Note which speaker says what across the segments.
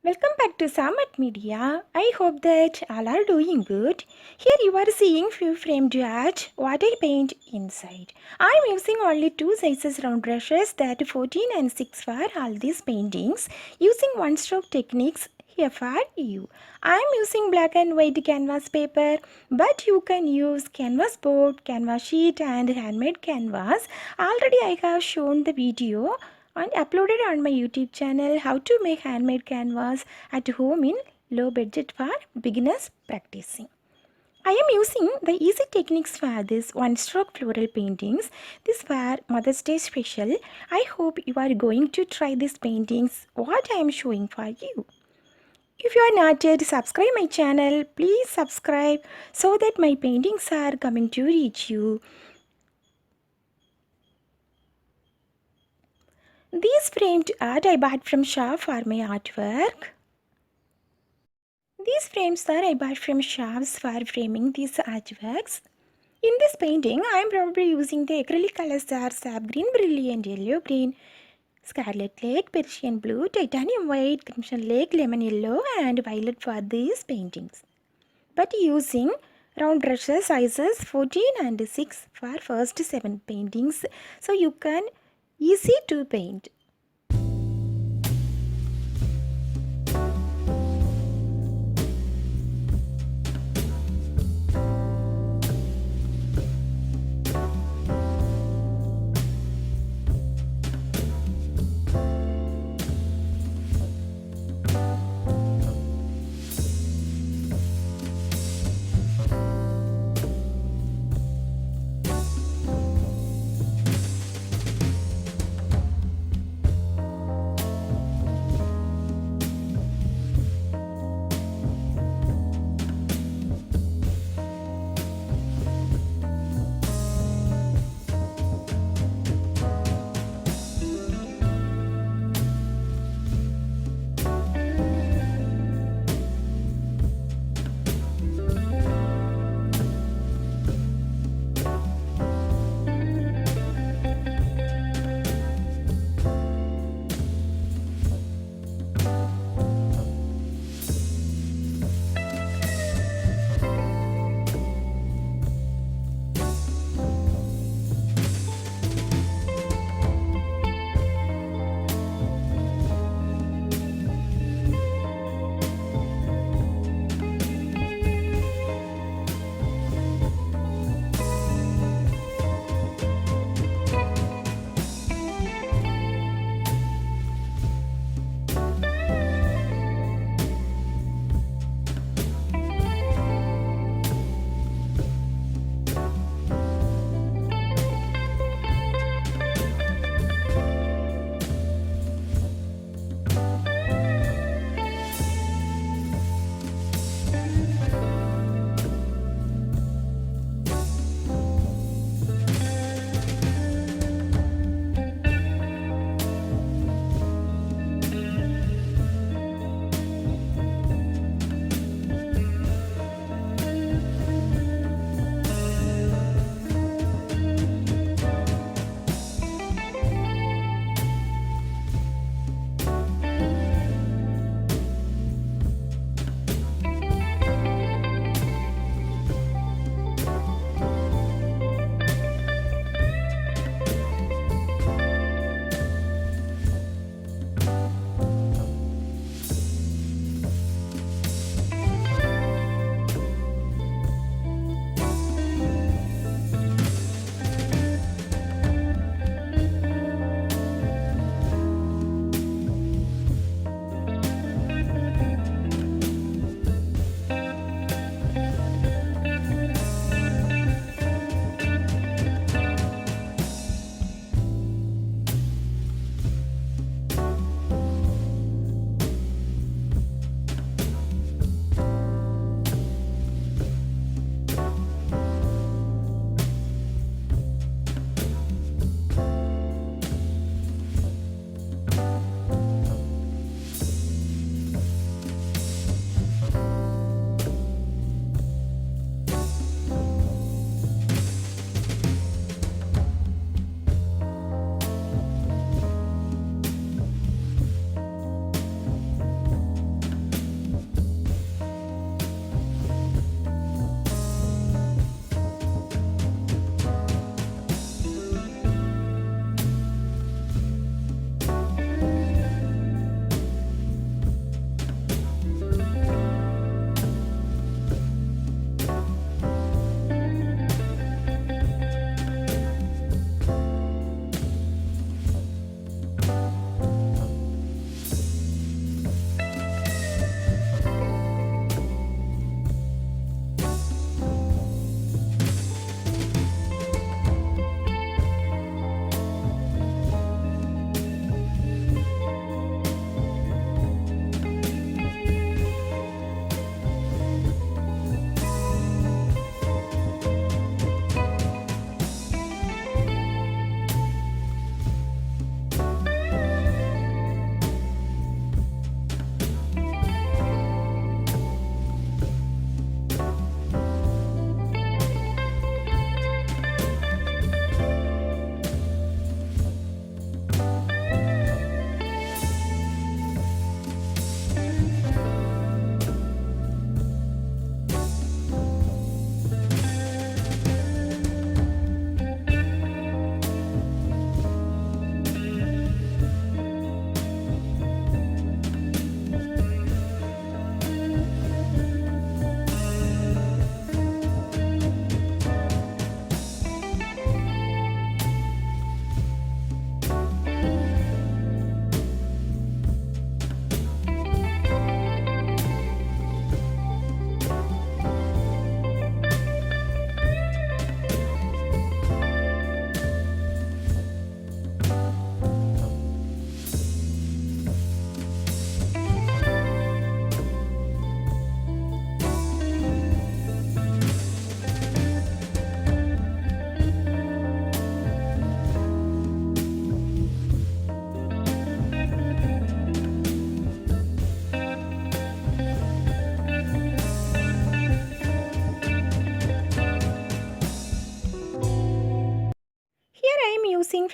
Speaker 1: Welcome back to samaartmedia. I hope that all are doing good. Here you are seeing few framed art what I paint inside. I am using only two sizes round brushes, that 14 and 6 for all these paintings, using one stroke techniques here for you. I am using black and white canvas paper, but you can use canvas board, canvas sheet and handmade canvas. Already I have shown the video and uploaded on my YouTube channel how to make handmade canvas at home in low budget for beginners practicing. I am using the easy techniques for this one stroke floral paintings. This for Mother's Day special. I hope you are going to try these paintings what I am showing for you. If you are not yet subscribe my channel, please subscribe so that my paintings are coming to reach you. These framed art I bought from shop for my artwork. These frames are I bought from shops for framing these artworks. In this painting, I am probably using the acrylic colors are sap green, brilliant yellow, green, scarlet lake, Persian blue, titanium white, crimson lake, lemon yellow and violet for these paintings. But using round brushes sizes 14 and 6 for first 7 paintings, so you can easy to paint.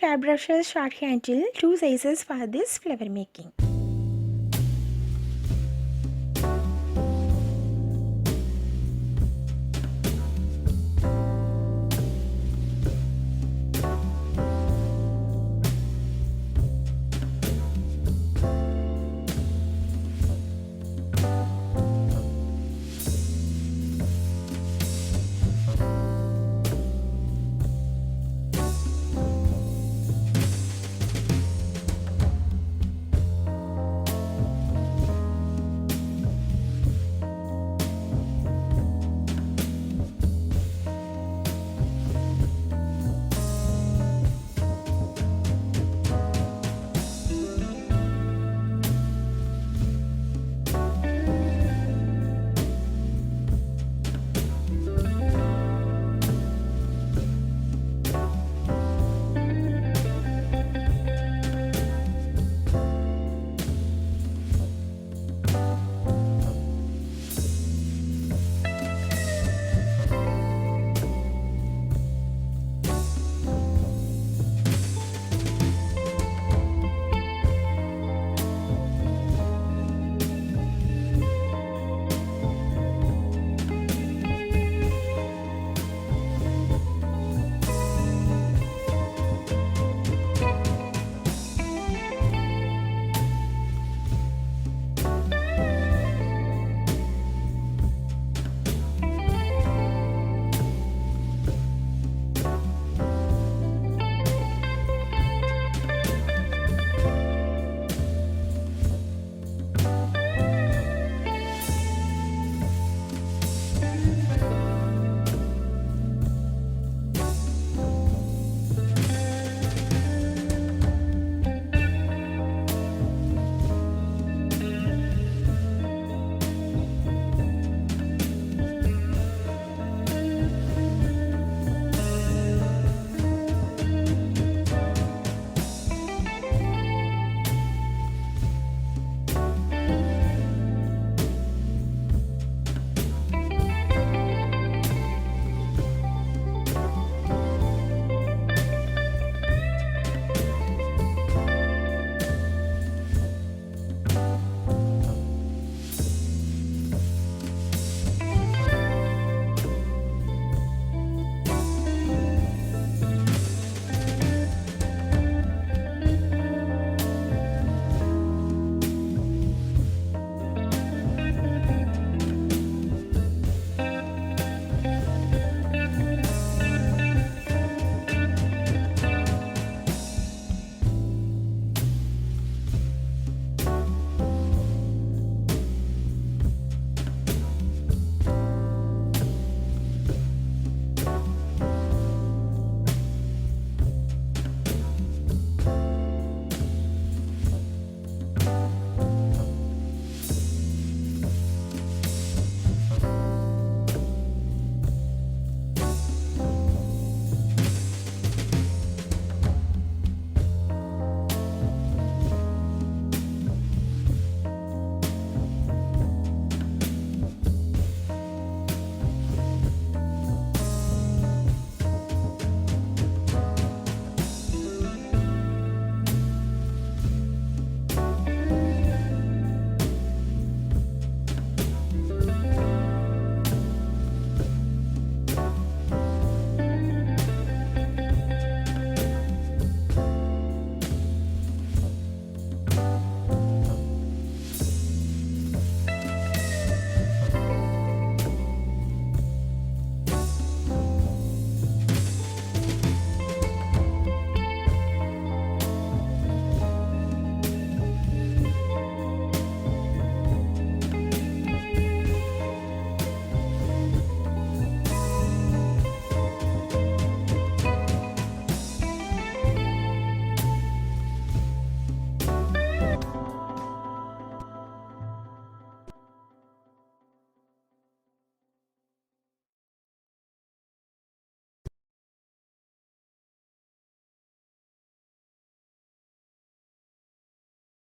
Speaker 1: sharp brushes, short handle, two sizes for this flower making.